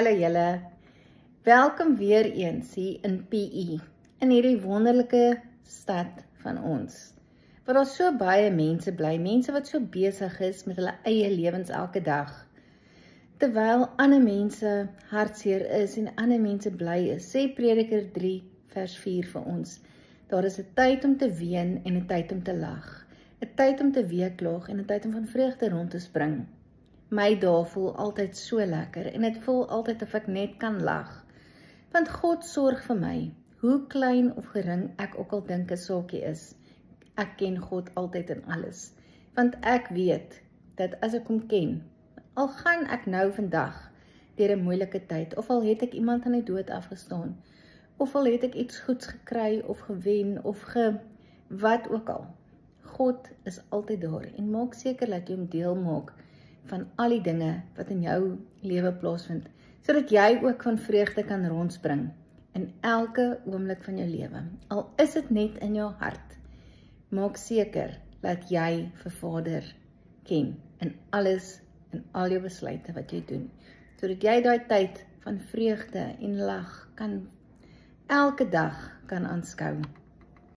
Hallo julle, welkom weer eens hier in PE, in hierdie wonderlike stad van ons, waar daar so baie mense bly, mense wat so besig is met hulle eie lewens elke dag, terwyl ander mense hartseer is en ander mense bly is, sê Prediker 3 vers 4 vir ons, daar is 'n tyd om te ween en 'n tyd om te lag, 'n tyd om te weeklaag en 'n tyd om van vreugde rond te spring. My dae voel altyd so lekker en dit voel altyd of ek net kan lag. Want God sorg vir my, hoe klein of gering ek ook al dink 'n saakie is. Ek ken God altyd in alles. Want ek weet dat as ek hom ken, al gaan ek nou vandag deur 'n moeilike tyd, of al het ek iemand aan die dood afgestaan, of al het ek iets goeds gekry of gewen of wat ook al. God is altyd daar en maak seker dat jy hom deel maak van al die dinge wat in jou lewe plaasvind, sodat jy ook van vreugde kan rondspring in elke oomblik van jou lewe. Al is dit net in jou hart, maak seker dat jy vir Vader ken in alles, in al jou besluite wat jy doen, sodat jy daai tyd van vreugde en lag kan elke dag kan aanskou.